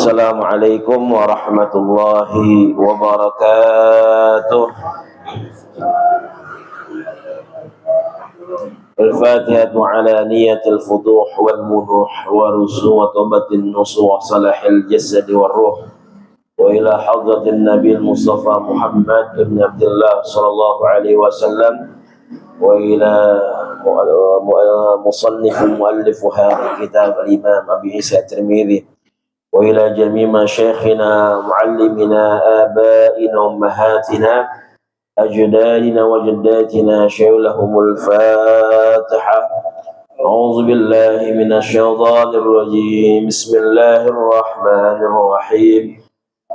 Assalamualaikum warahmatullahi wabarakatuh. Al-Fatihatu ala niyatil futuh wal munuh wa rusu wa tobatin nusu wa salahil jasad wa ruh wa ila hadratin nabil mustafa Muhammad ibn Abdullah sallallahu alaihi wasallam wa ila musannif muallif hadha kitab al-imam Abi Isa at-Tirmidzi wa ila jami' masyayikhina muallimina abaina ummahatina ajdadina wa jaddatina syai'ulahumul fatihah. A'udzu billahi minasy syaithanir rajim. Bismillahirrahmanirrahim.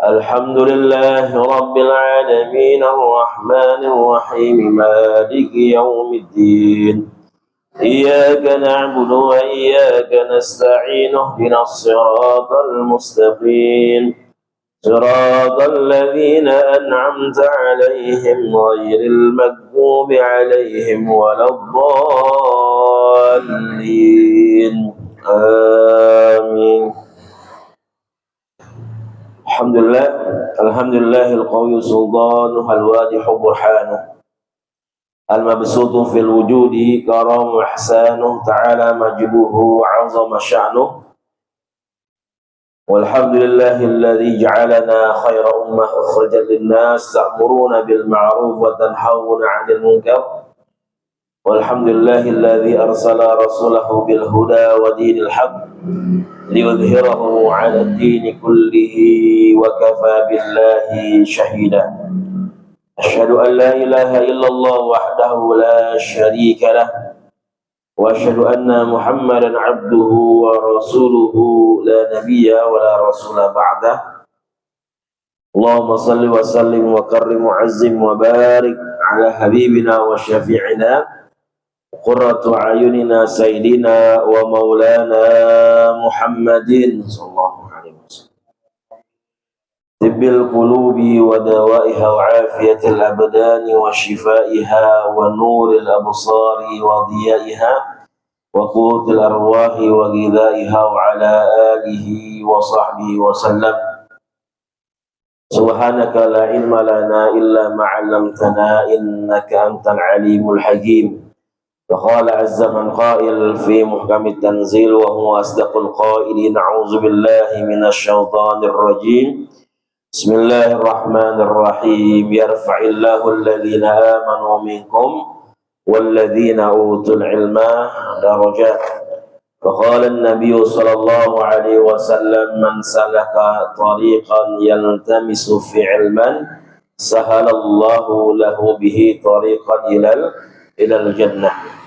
Alhamdulillahi rabbil alamin arrahmanir rahim maliki yaumiddin. Iyyaka na'budu wa iyyaka nasta'in ihdinas siratal mustaqim siratal ladzina an'amta 'alaihim ghairil maghdubi 'alaihim waladdallin. Amin. Alhamdulillahil qawiyyu sultanuhu al-wadihu burhanuhu al-mabsutu fil wujudi karamu ihsanuhu ta'ala majduhu 'azama sya'nuhu. Walhamdulillahilladzi ja'alana khayra ummah ukhrijat lin-nas ta'muruna bil ma'ruf wa tanhauna 'anil munkar. Walhamdulillahilladzi arsala rasulahu bil huda wa dinil haqq liyudhhirahu 'ala ad-dini kullihi wa kafa billahi shahida. Asyhadu an la ilaha illallah wahdahu la syarika lah wa asyhadu anna Muhammadan 'abduhu wa rasuluhu la nabiyya wa la rasula ba'dah. Allahumma salli wa sallim wa karrim wa azzim wa barik ala habibina wa syafi'ina qurratu a'yunina sayyidina wa maulana Muhammadin sallallahu alaihi wasallam. Tibbil qulubi wa dawaiha wa afiyatil abdani wa shifaiha wa nuril absari wa diyaiha wa qutil arwahi wa ghidaiha wa ala alihi wa sahbihi wa sallam. Subhanaka la ilma lana illa ma 'allamtana innaka antal alimul hakim. وقال عز من قائل في محكم التنزيل وهو أصدق القائلين أعوذ بالله من الشيطان الرجيم. بسم الله الرحمن الرحيم. يرفع الله الذين آمنوا منكم والذين أوتوا العلم درجات. وقال النبي صلى الله عليه وسلم من سلك طريقا يلتمس في علما سهل الله له به طريقا إلى الجنة.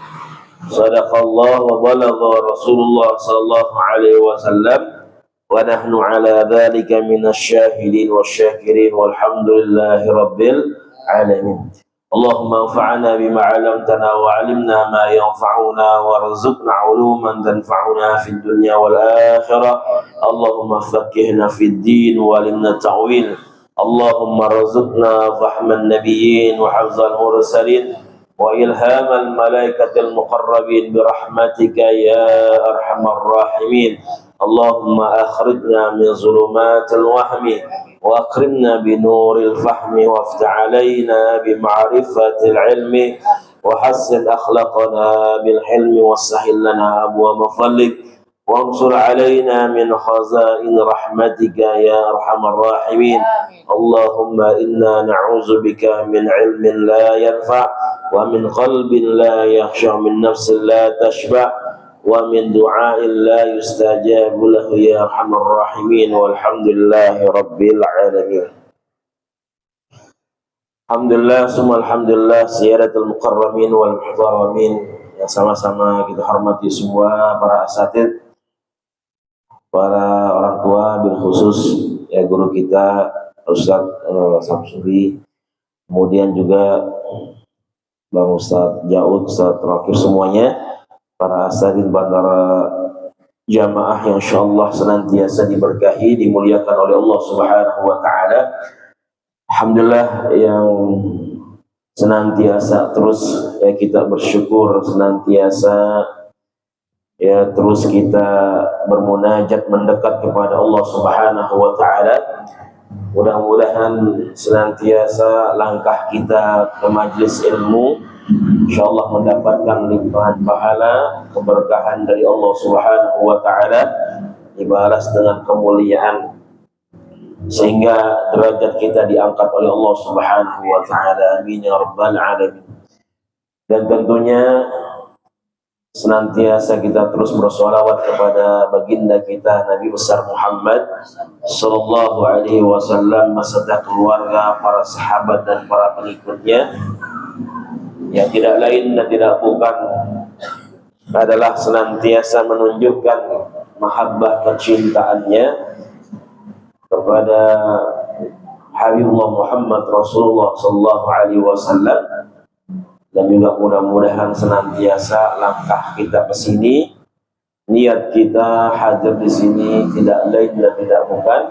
Sadaqallah wa balagha Rasulullah sallallahu alaihi wasallam wa nahnu ala dhalika minasyahidin wasyakirin walhamdulillahi rabbil alamin. Allahumma anfa'na bima 'allamtana wa 'allimna ma yanfa'una warzuqna 'uluman tanfa'una fid dunya wal akhirah. Allahumma faqqihna fid din wa 'allimna ta'wil. Allahumma rzuqna fahman nabiyyin wa hafzal mursalin wa ilhamal malaikatil muqarrabin birahmatika ya arhamar rahimin. Allahumma akhrijna min zulumatil wahmi wa akrimna binuril fahmi waftah alaina bima'rifatil ilmi wa hassin akhlaqana bil hilmi wassahil lana abwaaba fadlik wansur alaina min khazain rahmatika ya arhamar rahimin. Allahumma inna na'udzubika min ilmin la yanfa' wa min qalbin la yakhsha min nafsin la tashba' wa min du'ain la yustajabu lahu ya arhamar rahimin walhamdulillahi rabbil alamin. Alhamdulillah summa alhamdulillah siyadatul mukarramin wal muhtaramin yang sama-sama kita hormati semua para asatid, para orang tua, bil khusus ya guru kita Ustaz Samsuri, kemudian juga Bang Ustaz Jaud, Ustaz Rafir, semuanya para asatid, para jamaah yang insyaallah senantiasa diberkahi, dimuliakan oleh Allah Subhanahu wa taala. Alhamdulillah yang senantiasa terus ya kita bersyukur, senantiasa Ya, terus kita bermunajat mendekat kepada Allah Subhanahu wa taala. Mudah-mudahan senantiasa langkah kita ke majelis ilmu insyaallah mendapatkan limpahan pahala, keberkahan dari Allah Subhanahu wa taala, dibalas dengan kemuliaan sehingga derajat kita diangkat oleh Allah Subhanahu wa taala. Amin ya rabbal alamin. Dan tentunya senantiasa kita terus bersolawat kepada baginda kita Nabi besar Muhammad sallallahu alaihi wasallam beserta keluarga, para sahabat dan para pengikutnya, yang tidak lain dan tidak bukan adalah senantiasa menunjukkan mahabbah kecintaannya kepada Habibullah Muhammad Rasulullah sallallahu alaihi wasallam. Dan juga mudah-mudahan senantiasa langkah kita ke sini, niat kita hadir di sini tidak lain dan tidak bukan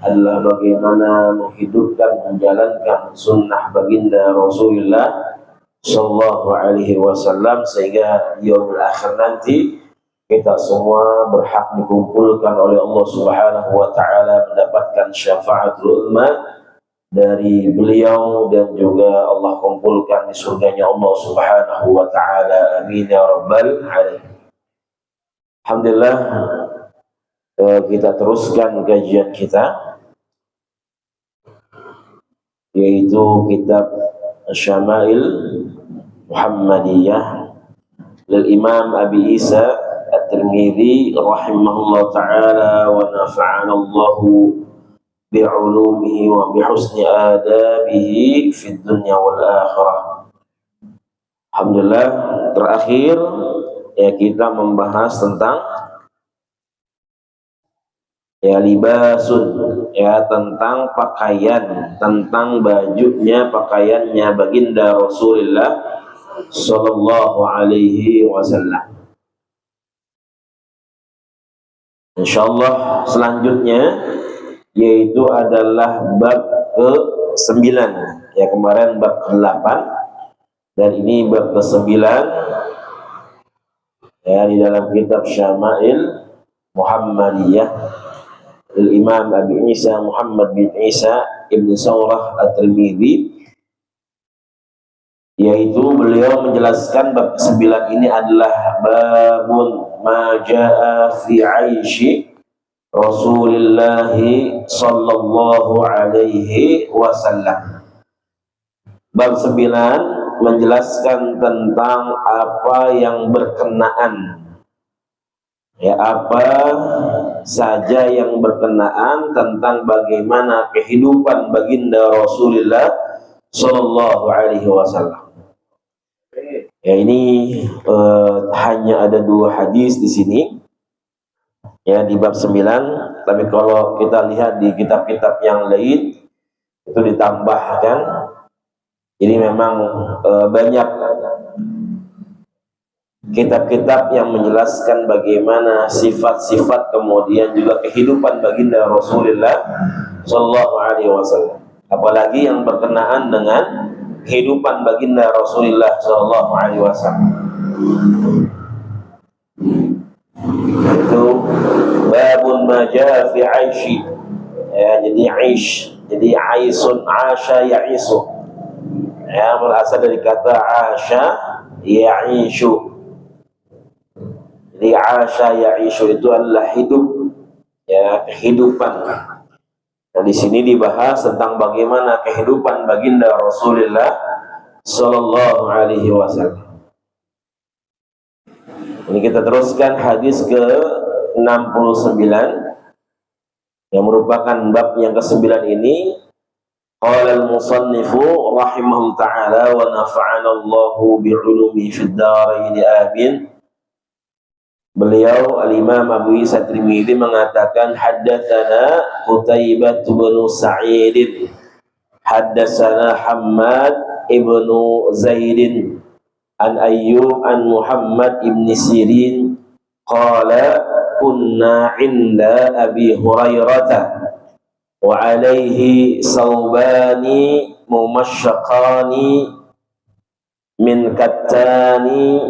adalah bagaimana menghidupkan, menjalankan sunnah baginda Rasulullah sallallahu alaihi wasallam, sehingga di yaumil akhir nanti kita semua berhak dikumpulkan oleh Allah Subhanahu wa taala mendapatkan syafaatul uzma dari beliau, dan juga Allah kumpulkan di surganya Allah Subhanahu wa taala. Amin ya rabbal alamin. Alhamdulillah, kita teruskan kajian kita, yaitu kitab Syama'il Muhammadiyah lil Imam Abi Isa At-Tirmidzi rahimahullah taala wa nafa'ana Allahu bi'ulumihi wa bihusni adabihi fid dunya wal akhirah. Alhamdulillah, terakhir ya kita membahas tentang ya libasun, ya tentang pakaian, tentang bajunya, pakaiannya baginda Rasulullah sallallahu alaihi wasallam. Insyaallah selanjutnya yaitu adalah bab ke-9. Ya, kemarin bab ke-8 dan ini bab ke-9 ya di dalam kitab Syama'il Muhammadiyah Imam Abi Isa Muhammad bin Isa Ibn Sawrah At-Tirmidzi, yaitu beliau menjelaskan bab ke-9 ini adalah babun ma jaa fi 'aishi Rasulullah sallallahu alaihi wasallam. Bab 9 menjelaskan tentang apa yang berkenaan, ya apa saja yang berkenaan tentang bagaimana kehidupan baginda Rasulullah sallallahu alaihi wasallam. Ya, ini hanya ada 2 hadis di sini ya di bab 9, tapi kalau kita lihat di kitab-kitab yang lain itu ditambahkan. Jadi memang banyak kitab-kitab yang menjelaskan bagaimana sifat-sifat kemudian juga kehidupan baginda Rasulullah sallallahu alaihi wasallam, apalagi yang berkenaan dengan kehidupan baginda Rasulullah sallallahu alaihi wasallam. Itu babun ma jaa fi 'aishi, ya jadi 'aish, jadi 'aisun 'asha ya'isu, ya berasal dari kata 'asha ya'ishu. Jadi 'asha ya'ishu itu adalah hidup, ya kehidupan. Dan di sini dibahas tentang bagaimana kehidupan baginda Rasulullah sallallahu alaihi wasallam. Ini kita teruskan hadis ke-69 yang merupakan bab yang ke-9 ini. Qala al-musannifu rahimahullah ta'ala wa nafa'ana Allahu bi'ulumi fid dharain amin. Beliau al-Imam Abu Isa Tirmidzi mengatakan haddatsana Qutaibah bin Sa'id, haddatsana Hammad ibnu Zaid an Ayyub an Muhammad ibn Sirin qala kunna inda Abi Hurairah wa alaihi sawbani mumashshaqani min kattani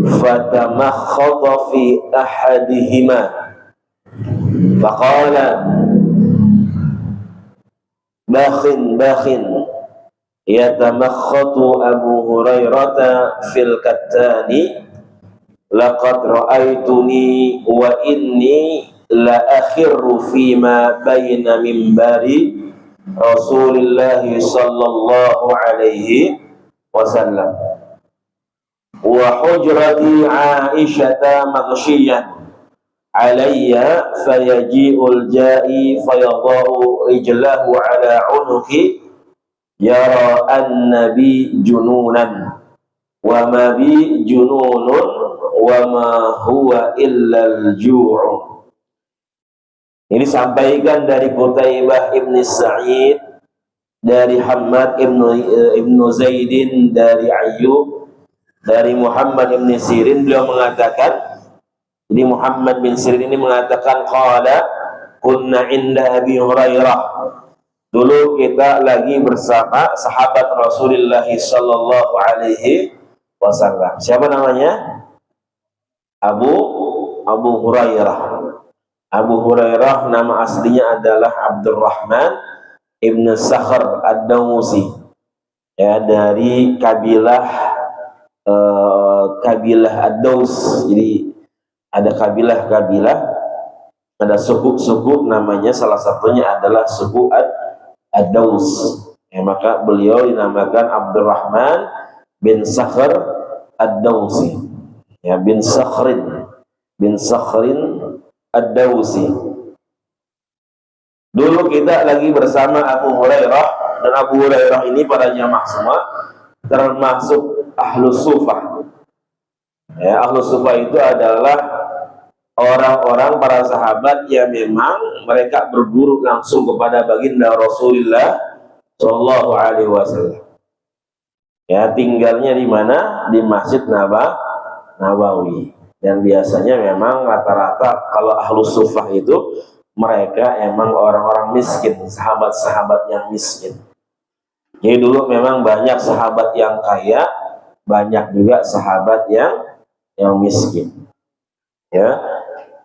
fatamakhata fi ahadihima faqala bakhin yatamakhatu Abu Hurairah fil kattani laqad ra'aituni wa inni la akhirru fima baina mimbari Rasulillah sallallahu alaihi wasallam wa hujrati Aisyah maghshiyan alayya fayaji'ul ja'i fayadha'u rijlahu ala unuki yara an-nabi jununan wa ma bi jununun wa ma huwa illa al-ju'u. Ini disampaikan dari Qutaibah ibn Sa'id, dari Hammad ibn Zaidin, dari Ayyub, dari Muhammad ibn Sirin. Beliau mengatakan, jadi Muhammad bin Sirin ini mengatakan, qala kunna inda Abi Hurairah. Dulu kita lagi bersama sahabat Rasulullah sallallahu alaihi wasallam. Siapa namanya? Abu Hurairah. Abu Hurairah nama aslinya adalah Abdurrahman ibn Sakhr ad-Dawsi, ya, dari kabilah ad-Daws. Jadi ada kabilah, ada suku-suku namanya, salah satunya adalah suku ad-Daws. Ya, maka beliau dinamakan Abdurrahman bin Sakhr ad-Dawsi, ya, bin Sakhrin ad-Dawsi. Dulu kita lagi bersama Abu Hurairah, dan Abu Hurairah ini para jamaah semua termasuk Ahlus Sufah. Ya, Ahlus Sufah itu adalah orang-orang para sahabat yang memang mereka berguru langsung kepada baginda Rasulullah Shallallahu Alaihi Wasallam. Ya, tinggalnya di mana? Di Masjid Nabawi. Dan biasanya memang rata-rata kalau Ahlus Sufah itu mereka emang orang-orang miskin, sahabat-sahabat yang miskin. Jadi dulu memang banyak sahabat yang kaya, banyak juga sahabat yang miskin. Ya,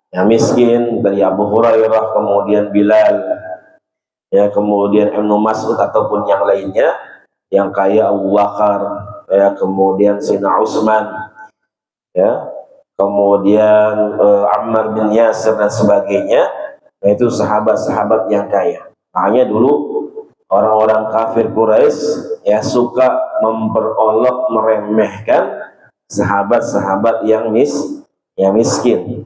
yang miskin dari Abu Hurairah, kemudian Bilal, ya, kemudian Ibnu Mas'ud ataupun yang lainnya. Yang kaya Abu Bakar, ya, kemudian Sayyidina Utsman, ya, kemudian Ammar bin Yasir dan sebagainya. Nah, itu sahabat-sahabat yang kaya. Makanya dulu orang-orang kafir Quraisy ya suka memperolok, meremehkan sahabat-sahabat yang miskin.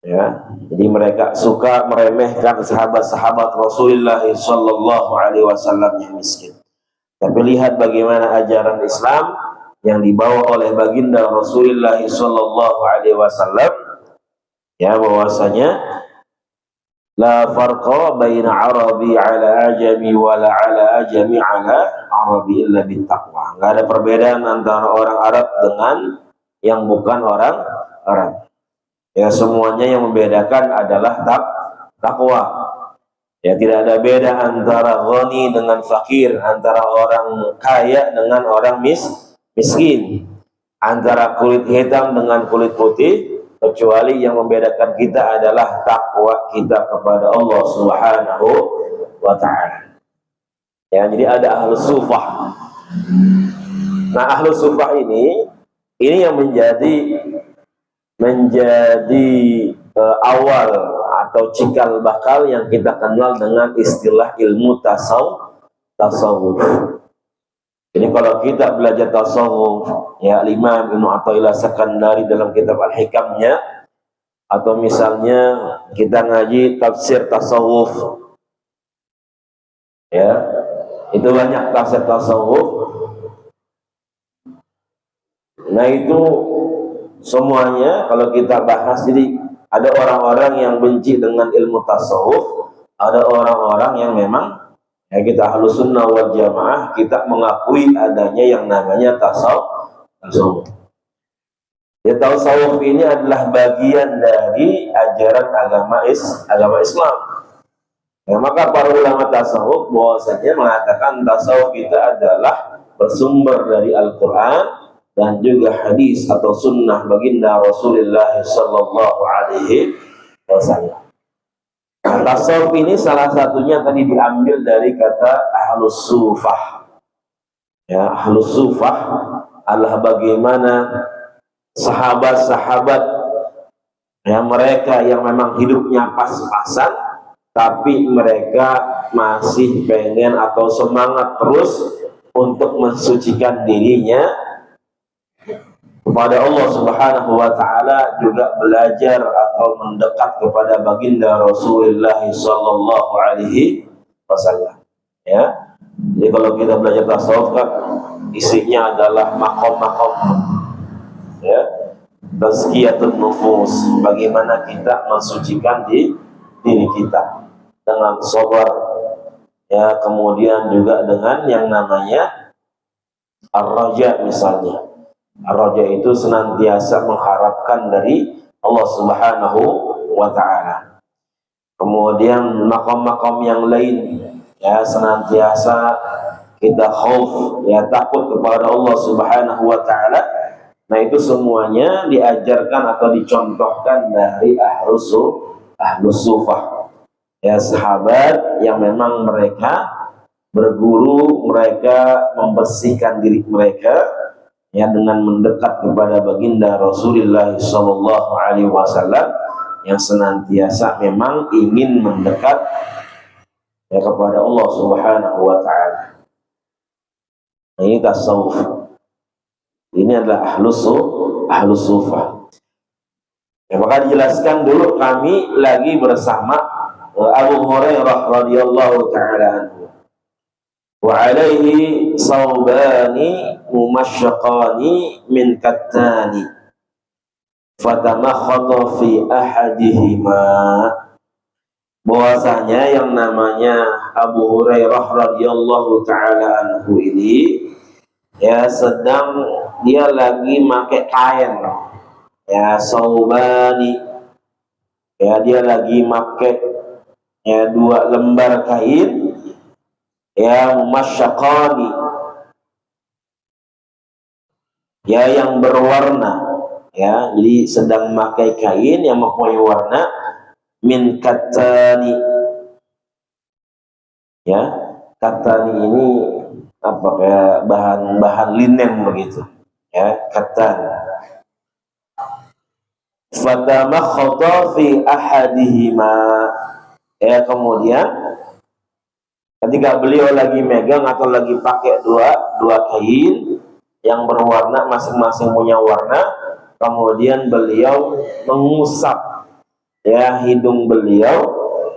Ya, jadi mereka suka meremehkan sahabat-sahabat Rasulullah sallallahu alaihi wasallam yang miskin. Tapi lihat bagaimana ajaran Islam yang dibawa oleh baginda Rasulullah sallallahu alaihi wasallam, ya, bahwasanya la farqa baina arabi ala ajami wala ala ajami ala arabi illa bittaqwa. Enggak ada perbedaan antara orang Arab dengan yang bukan orang Arab. Ya, semuanya yang membedakan adalah takwa. Ya, tidak ada beda antara ghani dengan fakir, antara orang kaya dengan orang miskin, antara kulit hitam dengan kulit putih, kecuali yang membedakan kita adalah takwa kita kepada Allah Subhanahu wa ta'ala. Ya, jadi ada Ahlus Sufah. Nah, Ahlus Sufah ini yang menjadi awal atau cikal bakal yang kita kenal dengan istilah ilmu tasawuf. Jadi kalau kita belajar tasawuf, ya, Imam Ibnu Athaillah Sakandari dalam kitab Al-Hikamnya, atau misalnya kita ngaji tafsir tasawuf, ya, itu banyak tafsir tasawuf. Nah, itu semuanya kalau kita bahas, jadi ada orang-orang yang benci dengan ilmu tasawuf, ada orang-orang yang memang, ya, kita Ahlus Sunnah wal Jamaah, kita mengakui adanya yang namanya tasawuf. Ya, tasawuf ini adalah bagian dari ajaran agama Islam. Ya, maka para ulama tasawuf bahwasanya mengatakan tasawuf kita adalah bersumber dari Al-Quran dan juga hadis atau sunnah baginda Rasulullah sallallahu alaihi wasallam. Tasawuf ini salah satunya tadi diambil dari kata ahlus sufah. Ya, ahlus sufah adalah bagaimana sahabat-sahabat ya, mereka yang memang hidupnya pas-pasan, tapi mereka masih pengen atau semangat terus untuk mensucikan dirinya kepada Allah Subhanahu wa taala, juga belajar atau mendekat kepada baginda Rasulullah sallallahu alaihi wasallam. Ya. Jadi kalau kita belajar tasawuf kan isinya adalah makom-makom, ya, tazkiyatun nufus, bagaimana kita mensucikan diri kita dengan sabar, ya, kemudian juga dengan yang namanya ar-raja misalnya. Ar-raja itu senantiasa mengharapkan dari Allah Subhanahu wa taala. Kemudian makom-makom yang lain, ya, senantiasa kita khauf, ya, takut kepada Allah Subhanahu wa taala. Nah, itu semuanya diajarkan atau dicontohkan dari ahlus sufah. Ya, sahabat yang memang mereka berguru, mereka membersihkan diri mereka, ya, dengan mendekat kepada baginda Rasulullah sallallahu alaihi wasallam yang senantiasa memang ingin mendekat, ya, kepada Allah Subhanahu wa taala. Nah, ini tasawuf. Ini adalah ahlus sufah. Ya, maka dijelaskan dulu kami lagi bersama Abu Hurairah radhiyallahu taala anhu. Wa alaihi sawbani mumashyaqani min kattani fatamakhata fi ahadihima. Bahwasanya yang namanya Abu Hurairah radhiyallahu taala anhu ini, ya, sedang dia lagi pakai kain, ya, saubani, ya, dia lagi pakai, ya, 2 lembar kain, ya, mumasyaqqani, ya, yang berwarna, ya, jadi sedang memakai kain yang mempunyai warna, min kattani, ya, kattani ini apa, kayak bahan linen begitu, ya, kattan. Fatamakhata fi ahadihima, ya, kemudian ketika beliau lagi megang atau lagi pakai dua kain yang berwarna, masing-masing punya warna, kemudian beliau mengusap, ya, hidung beliau,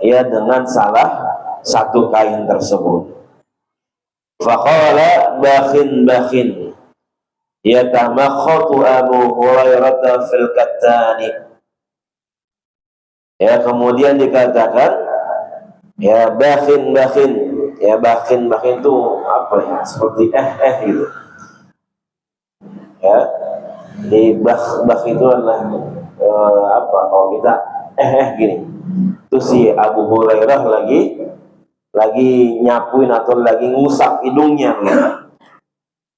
ya, dengan salah satu kain tersebut. Faqala bakhin yatamakhatu Abu Hurairah fil kattani. Ya, kemudian dikatakan, ya, bakhin, ya, bakhin itu apa, ya, seperti gitu, ya. Di bakh itu adalah apa, kalau kita gini, itu si Abu Hurairah lagi nyapuin atau lagi ngusap hidungnya,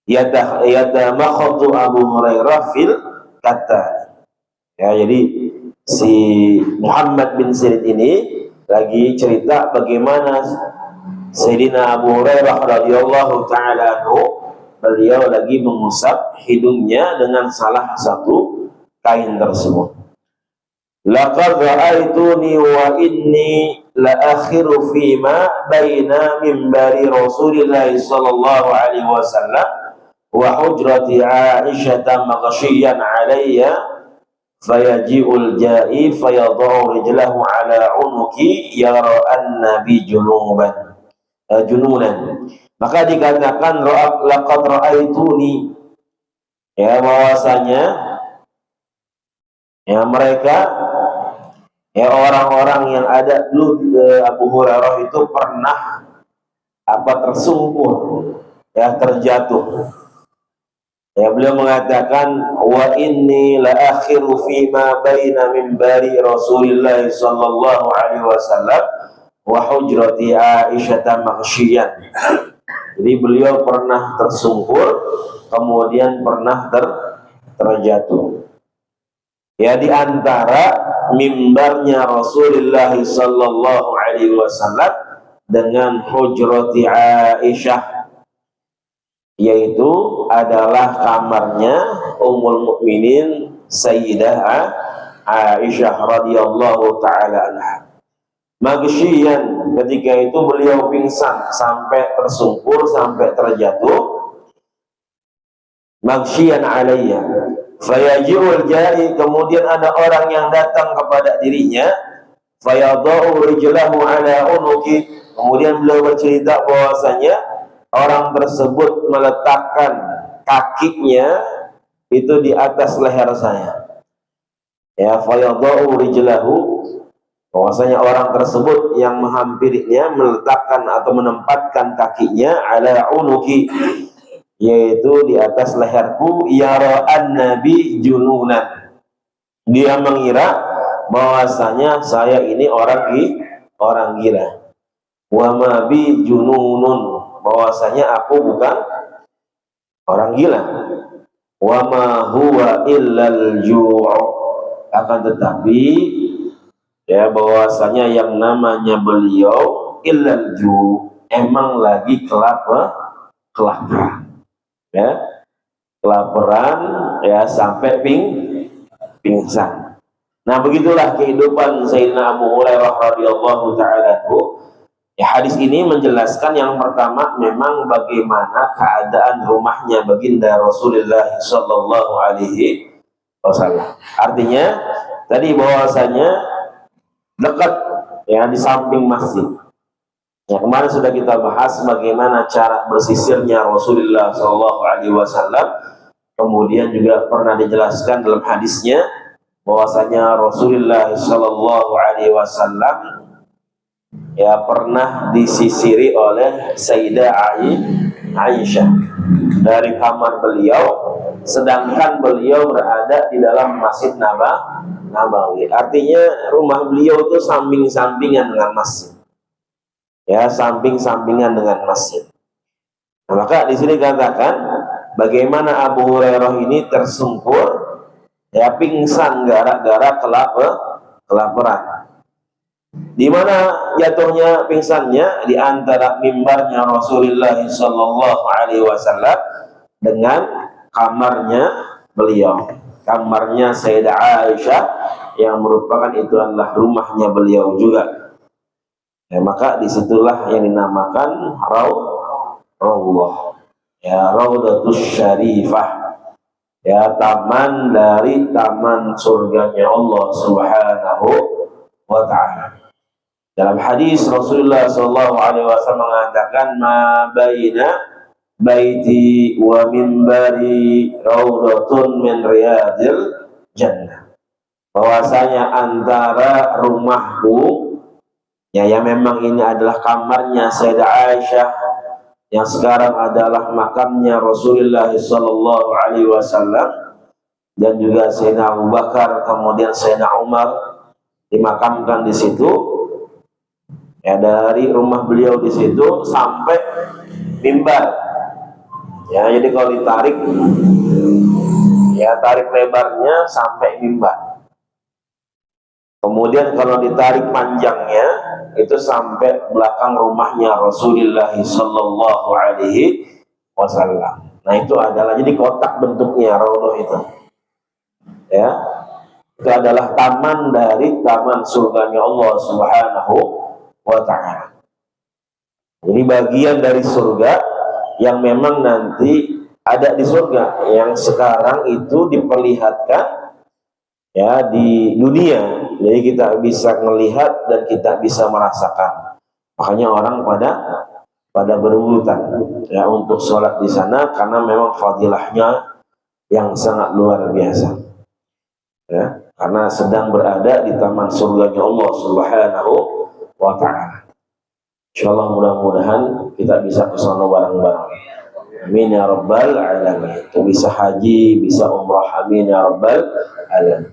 yatamakhatu Abu Hurairah fil kattani. Ya, jadi si Muhammad bin Sirin ini lagi cerita bagaimana Sayyidina Abu Hurairah radhiyallahu taala anhu, beliau lagi mengusap hidungnya dengan salah satu kain tersebut. Laqad ra'aituni wa inni la akhiru fima baina minbari Rasulillah sallallahu alaihi wasallam wa hujrati Aisyah maghshiyan alayya fayaji'ul ja'i fayadau rijlahu ala unuki yara an-nabi jununan. Maka dikatakan laqad ra'aituni, ya, bahwasanya, ya, mereka, ya, orang-orang yang ada dulu Abu Hurairah itu pernah tersungkur, ya, terjatuh. Ya, beliau mengatakan wa inni la akhiru fima baina minbari Rasulillah sallallahu alaihi wasallam wa hujrati Aisyah maghsyiyan. Jadi beliau pernah tersungkur, kemudian pernah terjatuh. Ya, di antara mimbarnya Rasulullah sallallahu alaihi wasallam dengan hujrati Aisyah, yaitu adalah kamarnya Ummul Mukminin Sayyidah Aisyah radhiyallahu taala anha. Maghsyiyan, ketika itu beliau pingsan sampai tersungkur, sampai terjatuh. Maghsyiyan alayya fayaji'ul jari, kemudian ada orang yang datang kepada dirinya, fayadau rijlahu ala unuki, kemudian beliau bercerita bahwasanya orang tersebut meletakkan kakinya itu di atas leher saya. Ya, fayadau rijlahu, bahwasanya orang tersebut yang menghampirinya meletakkan atau menempatkan kakinya ala unuki, yaitu di atas leherku. Yara'an nabi jununan, dia mengira bahwasanya saya ini orang gila. Wa ma bi jununun, bahwasanya aku bukan orang gila. Wa ma huwa illal ju', akan tetapi ya bahwasanya yang namanya beliau illal ju', emang lagi kelaparan. Ya, kelaparan ya sampai pingsan. Nah, begitulah kehidupan Sayyidina Abu Hurairah radhiyallahu taala anhu. Ya, hadis ini menjelaskan yang pertama memang bagaimana keadaan rumahnya baginda Rasulullah sallallahu alaihi wasallam. Artinya tadi bahwasanya dekat ya di samping masjid. Ya, kemarin sudah kita bahas bagaimana cara bersisirnya Rasulullah SAW. Kemudian juga pernah dijelaskan dalam hadisnya bahwasanya Rasulullah SAW ya pernah disisiri oleh Sayyidah Aisyah dari kamar beliau, sedangkan beliau berada di dalam Masjid Nabawi. Artinya rumah beliau itu samping-sampingan dengan masjid. Ya, samping-sampingan dengan masjid. Nah, maka di sini katakan bagaimana Abu Hurairah ini tersungkur, ya pingsan gara-gara kelaparan. Di mana jatuhnya pingsannya? Di antara mimbarnya Rasulullah sallallahu alaihi wasallam dengan kamarnya beliau, kamarnya Sayyidah Aisyah yang merupakan itu adalah rumahnya beliau juga. Ya, maka disitulah yang dinamakan Raudhah, ya Raudhatus Syarifah, ya taman dari taman surganya Allah Subhanahu wa taala. Dalam hadis Rasulullah sallallahu alaihi wasallam mengatakan, ma baina baiti wa minbari raudhatun min riyadil jannah, bahwasanya antara rumahku, ya yang memang ini adalah kamarnya Sayyidah Aisyah, yang sekarang adalah makamnya Rasulullah sallallahu alaihi wasallam, dan juga Sayyidina Abu Bakar, kemudian Sayyidina Umar dimakamkan di situ. Ya, dari rumah beliau di situ sampai mimbar. Ya, jadi kalau ditarik, ya tarik lebarnya sampai mimbar. Kemudian kalau ditarik panjangnya itu sampai belakang rumahnya Rasulullah sallallahu alaihi wasallam. Nah, itu adalah jadi kotak bentuknya raudhah itu. Ya. Itu adalah taman dari taman surganya Allah Subhanahu wa ta'ala. Jadi bagian dari surga yang memang nanti ada di surga, yang sekarang itu diperlihatkan ya di dunia. Jadi kita bisa melihat dan kita bisa merasakan. Makanya orang pada berebutan ya untuk sholat di sana karena memang fadilahnya yang sangat luar biasa. Ya, karena sedang berada di taman surganya Allah Subhanahu wa ta'ala. Insyaallah mudah-mudahan kita bisa ke sana bareng-bareng. Amin ya rabbal alamin. Bisa haji, bisa umrah, amin ya rabbal alamin.